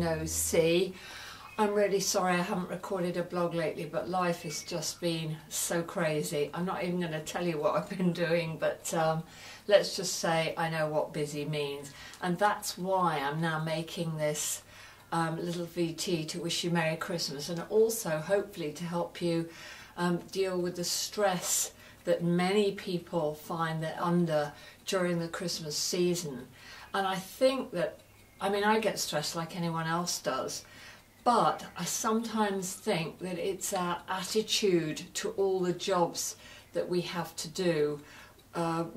nose see. I'm really sorry I haven't recorded a blog lately, but life has just been so crazy. I'm not even going to tell you what I've been doing, but let's just say I know what busy means. And that's why I'm now making this little VT to wish you Merry Christmas, and also hopefully to help you deal with the stress that many people find they're under during the Christmas season. And I think that, I mean, I get stressed like anyone else does, but I sometimes think that it's our attitude to all the jobs that we have to do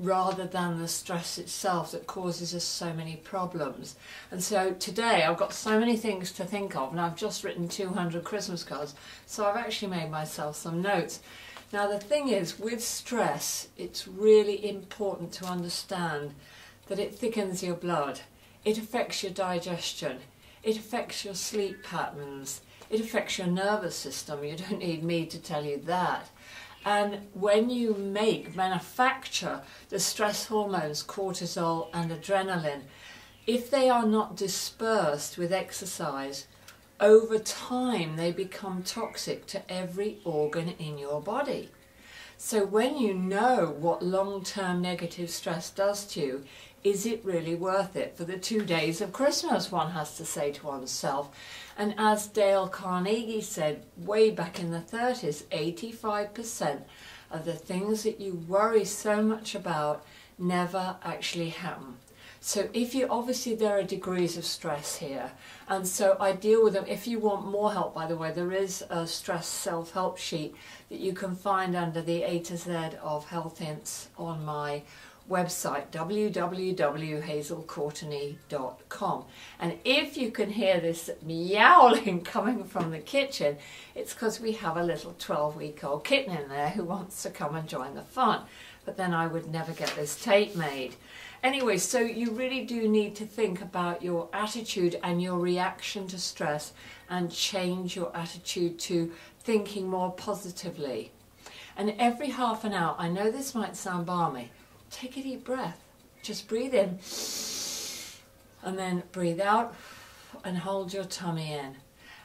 rather than the stress itself that causes us so many problems. And so today I've got so many things to think of, and I've just written 200 Christmas cards, so I've actually made myself some notes. Now the thing is, with stress, it's really important to understand that it thickens your blood, it affects your digestion, it affects your sleep patterns, it affects your nervous system. You don't need me to tell you that. And when you manufacture the stress hormones, cortisol and adrenaline, if they are not dispersed with exercise, over time they become toxic to every organ in your body. So when you know what long-term negative stress does to you, is it really worth it for the 2 days of Christmas, one has to say to oneself. And as Dale Carnegie said way back in the 30s, 85% of the things that you worry so much about never actually happen. So if you, obviously there are degrees of stress here, and so I deal with them. If you want more help, by the way, there is a stress self-help sheet that you can find under the A to Z of health hints on my website, www.hazelcourteney.com. And if you can hear this meowing coming from the kitchen, it's because we have a little 12-week-old kitten in there who wants to come and join the fun. But then I would never get this tape made. Anyway, so you really do need to think about your attitude and your reaction to stress and change your attitude to thinking more positively. And every half an hour, I know this might sound balmy, take a deep breath. Just breathe in and then breathe out and hold your tummy in.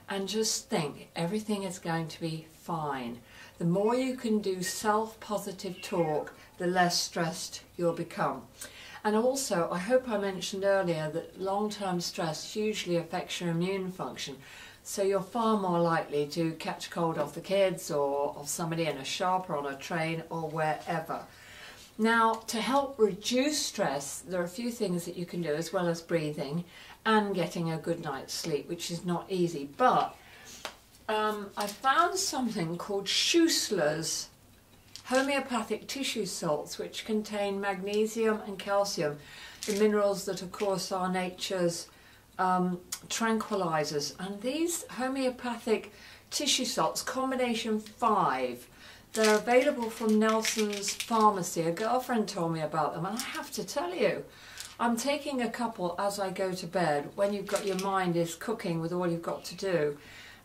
And just think everything is going to be fine. The more you can do self-positive talk, the less stressed you'll become. And also, I hope I mentioned earlier that long-term stress usually affects your immune function. So you're far more likely to catch a cold off the kids or of somebody in a shop or on a train or wherever. Now, to help reduce stress, there are a few things that you can do, as well as breathing and getting a good night's sleep, which is not easy. But I found something called Schuessler's homeopathic tissue salts, which contain magnesium and calcium, the minerals that of course are nature's tranquilizers. And these homeopathic tissue salts, combination 5, they're available from Nelson's Pharmacy. A girlfriend told me about them, and I have to tell you, I'm taking a couple as I go to bed when you've got your mind is cooking with all you've got to do.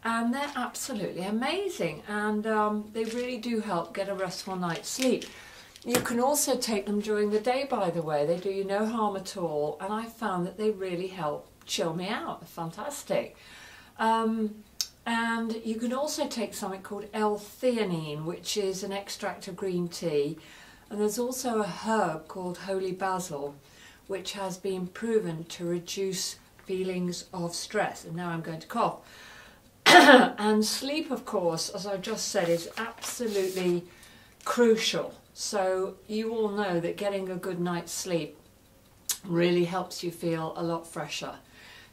And they're absolutely amazing, and they really do help get a restful night's sleep. You can also take them during the day, by the way. They do you no harm at all, and I found that they really help chill me out. They're fantastic. And you can also take something called L-theanine, which is an extract of green tea. And there's also a herb called holy basil, which has been proven to reduce feelings of stress. And now I'm going to cough. And sleep, of course, as I've just said, is absolutely crucial. So you all know that getting a good night's sleep really helps you feel a lot fresher.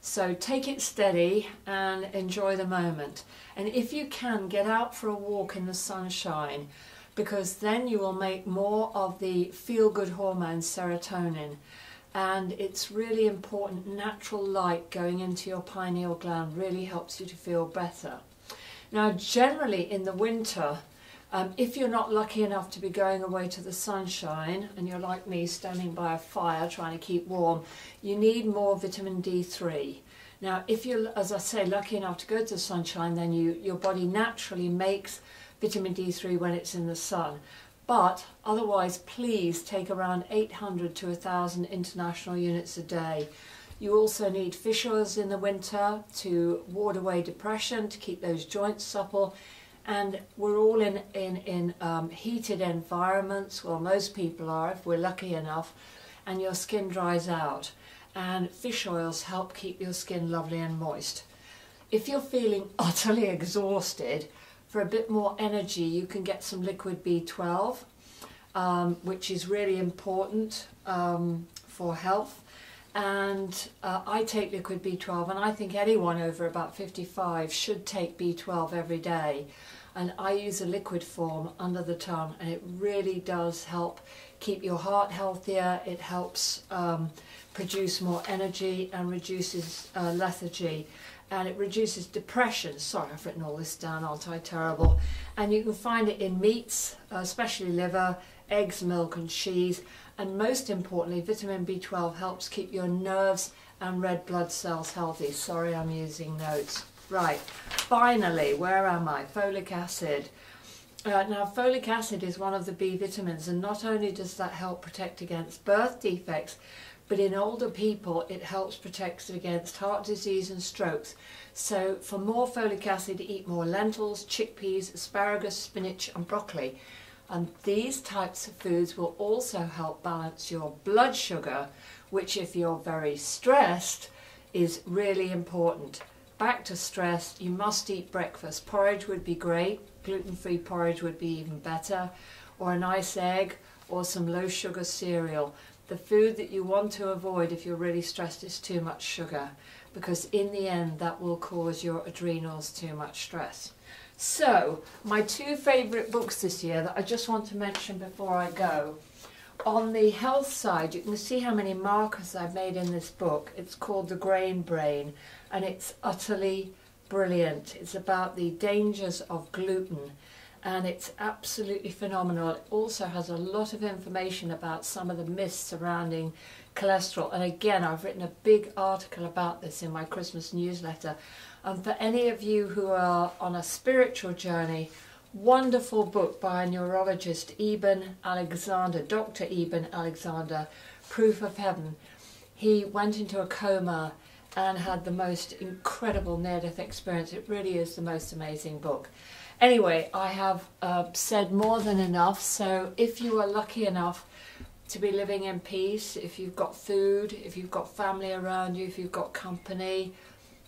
So take it steady and enjoy the moment. And if you can, get out for a walk in the sunshine, because then you will make more of the feel-good hormone serotonin. And it's really important, natural light going into your pineal gland really helps you to feel better. Now generally in the winter, if you're not lucky enough to be going away to the sunshine, and you're like me standing by a fire trying to keep warm, you need more vitamin D3. Now if you're, as I say, lucky enough to go to the sunshine, then your body naturally makes vitamin D3 when it's in the sun. But otherwise, please take around 800 to 1,000 international units a day. You also need fish oils in the winter to ward away depression, to keep those joints supple. And we're all in heated environments, well most people are if we're lucky enough, and your skin dries out. And fish oils help keep your skin lovely and moist. If you're feeling utterly exhausted, for a bit more energy you can get some liquid B12, which is really important for health. And I take liquid B12, and I think anyone over about 55 should take B12 every day. And I use a liquid form under the tongue, and it really does help keep your heart healthier. It helps produce more energy and reduces lethargy, and it reduces depression. Sorry, I've written all this down, aren't I? Terrible. And you can find it in meats, especially liver, eggs, milk and cheese. And most importantly, vitamin B12 helps keep your nerves and red blood cells healthy. Sorry, I'm using notes. Right, finally, where am I? Folic acid. Now, folic acid is one of the B vitamins, and not only does that help protect against birth defects, but in older people it helps protect against heart disease and strokes. So for more folic acid, eat more lentils, chickpeas, asparagus, spinach and broccoli. And these types of foods will also help balance your blood sugar, which if you're very stressed is really important. Back to stress, you must eat breakfast. Porridge would be great, gluten-free porridge would be even better, or a nice egg or some low sugar cereal. The food that you want to avoid if you're really stressed is too much sugar, because in the end that will cause your adrenals too much stress. So, my two favourite books this year that I just want to mention before I go. On the health side, you can see how many markers I've made in this book. It's called The Grain Brain, and it's utterly brilliant. It's about the dangers of gluten, and it's absolutely phenomenal. It also has a lot of information about some of the myths surrounding cholesterol. And again, I've written a big article about this in my Christmas newsletter. And for any of you who are on a spiritual journey, wonderful book by a neurologist, Eben Alexander, Dr. Eben Alexander, Proof of Heaven. He went into a coma and had the most incredible near-death experience. It really is the most amazing book. Anyway, I have said more than enough, so if you are lucky enough to be living in peace, if you've got food, if you've got family around you, if you've got company,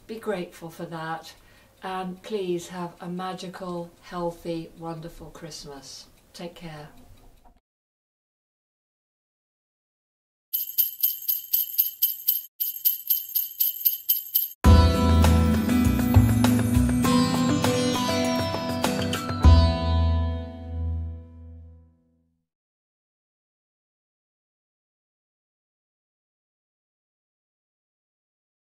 be grateful for that. And please have a magical, healthy, wonderful Christmas. Take care.